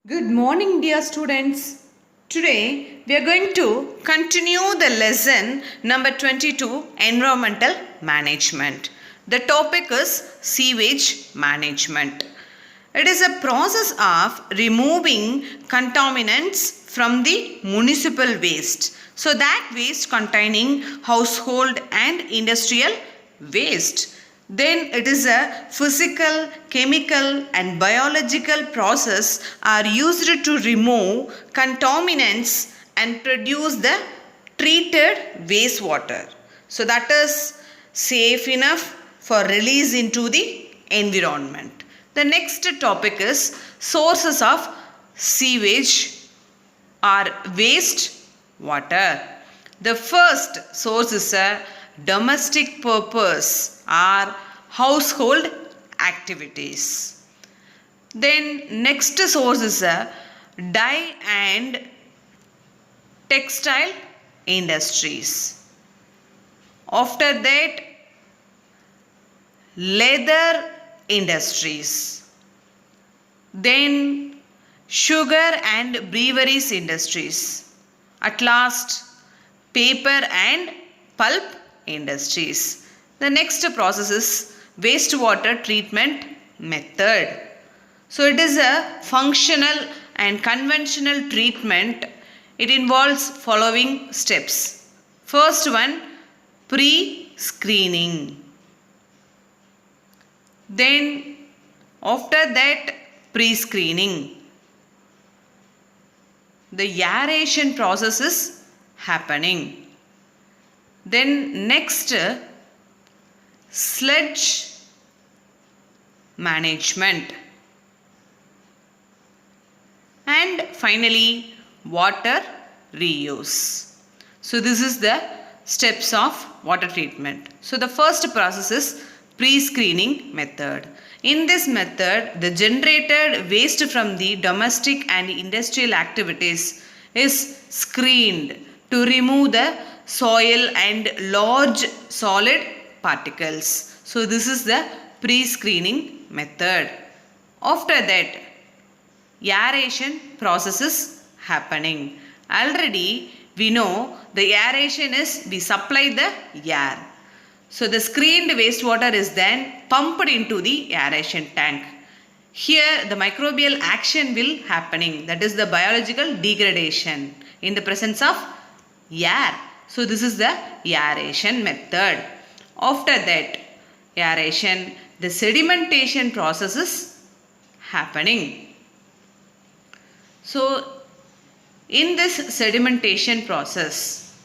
Good morning, dear students. Today we are going to continue the lesson number 22, Environmental Management. The topic is Sewage Management. It is a process of removing contaminants from the municipal waste. So that waste containing household and industrial waste. Then it is a physical, chemical and biological process are used to remove contaminants and produce the treated wastewater. So that is safe enough for release into the environment. The next topic is sources of sewage or waste water. The first source is a domestic purpose or household activities. Then next source is a dye and textile industries. After that, leather industries. Then sugar and breweries industries. At last, paper and pulp industries. The next process is wastewater treatment method. So it is a functional and conventional treatment. It involves following steps. First one, pre-screening. Then after that pre-screening, the aeration process is happening. Then next, sludge management. And finally, water reuse. So this is the steps of water treatment. So the first process is pre-screening method. In this method, the generated waste from the domestic and industrial activities is screened to remove the soil and large solid particles. So this is the pre-screening method. After that, aeration process is happening. Already we know the aeration is we supply the air. So the screened wastewater is then pumped into the aeration tank. Here the microbial action will happening, that is the biological degradation in the presence of air. So this is the aeration method. After that aeration, the sedimentation process is happening. So in this sedimentation process,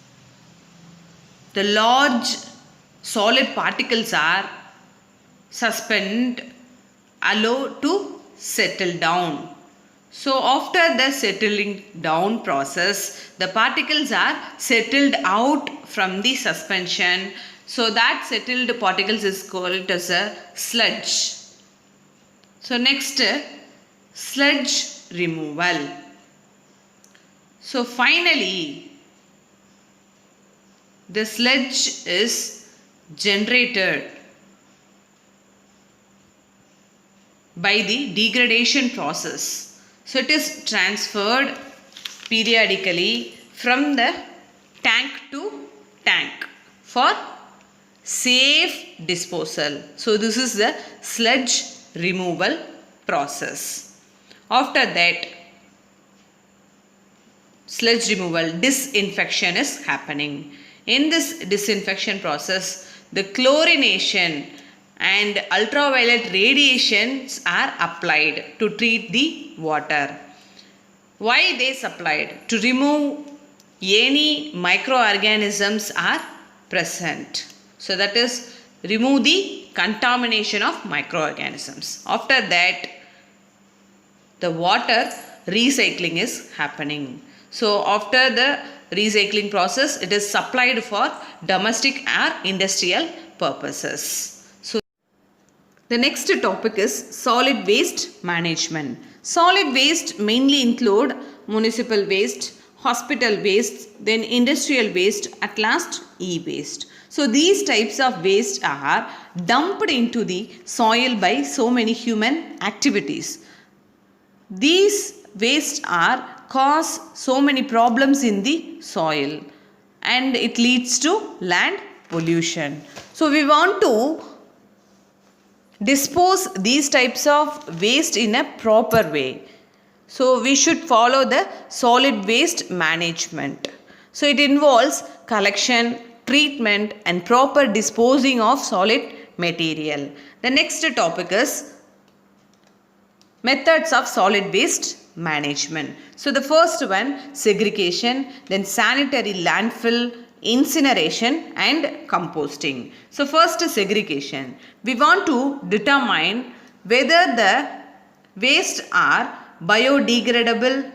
the large solid particles are suspended, allowed to settle down. So after the settling down process, the particles are settled out from the suspension. So that settled particles is called as a sludge. So next, sludge removal. So finally, the sludge is generated by the degradation process. So it is transferred periodically from the tank to tank for safe disposal. So this is the sludge removal process. After that, sludge removal, disinfection is happening. In this disinfection process, the chlorination and ultraviolet radiations are applied to treat the water. Why they supplied? To remove any microorganisms are present. So that is remove the contamination of microorganisms. After that, the water recycling is happening. So after the recycling process, it is supplied for domestic or industrial purposes. So the next topic is solid waste management. Solid waste mainly include municipal waste, hospital waste, then industrial waste, at last e-waste. So these types of waste are dumped into the soil by so many human activities. These waste are cause so many problems in the soil and it leads to land pollution. So we want to dispose these types of waste in a proper way. So we should follow the solid waste management. So it involves collection, treatment and proper disposing of solid material. The next topic is methods of solid waste management. So the first one, segregation, then sanitary landfill, incineration and composting. So first, segregation. We want to determine whether the waste are biodegradable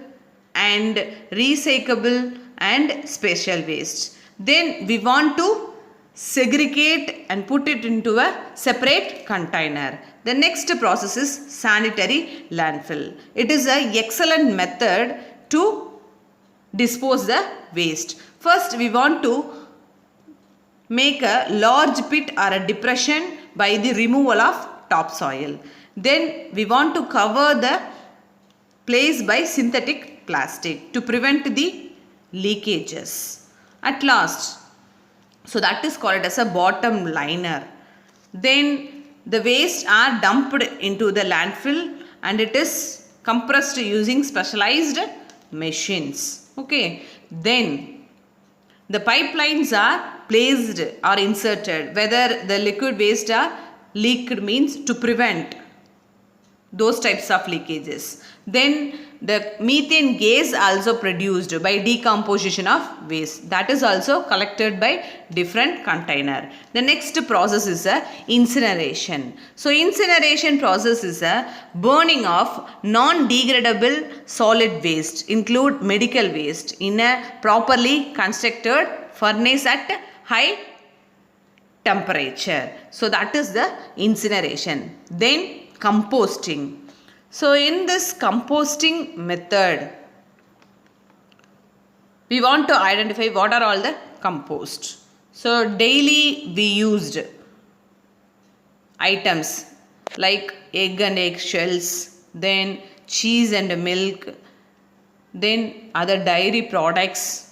and recyclable and special waste. Then we want to segregate and put it into a separate container. The next process is sanitary landfill. It is an excellent method to dispose the waste. First we want to make a large pit or a depression by the removal of topsoil. Then we want to cover the place by synthetic plastic to prevent the leakages. At last, so that is called as a bottom liner. Then the waste are dumped into the landfill and it is compressed using specialized machines. Okay. Then the pipelines are placed or inserted, whether the liquid waste are leaked means to prevent those types of leakages. Then the methane gas also produced by decomposition of waste, that is also collected by different container. The next process is a incineration. So incineration process is a burning of non-degradable solid waste, include medical waste, in a properly constructed furnace at high temperature. So that is the incineration. Then composting. So in this composting method, we want to identify what are all the compost. So daily we used items like egg and egg shells, then cheese and milk, then other dairy products,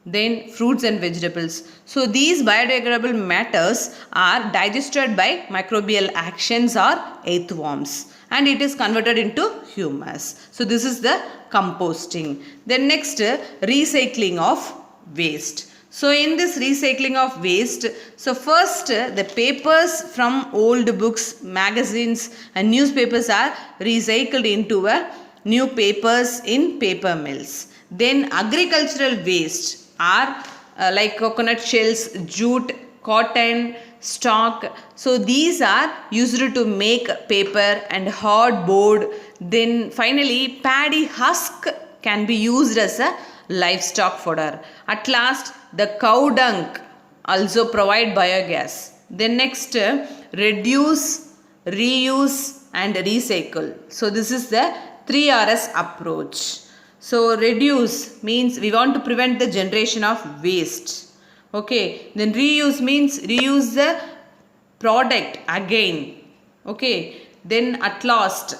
then fruits and vegetables. So these biodegradable matters are digested by microbial actions or earthworms and it is converted into humus. So this is the composting. Then next, recycling of waste. So in this recycling of waste, so first the papers from old books, magazines and newspapers are recycled into new papers in paper mills. Then agricultural waste are like coconut shells, jute, cotton, stalk. So these are used to make paper and hardboard. Then finally paddy husk can be used as a livestock fodder. At last the cow dung also provide biogas. Then next, reduce, reuse and recycle. So this is the 3Rs approach. So reduce means we want to prevent the generation of waste. Okay. Then reuse means reuse the product again. Okay. Then at last,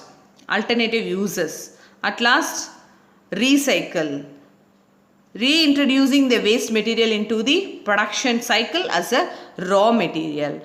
alternative uses. At last, recycle. Reintroducing the waste material into the production cycle as a raw material.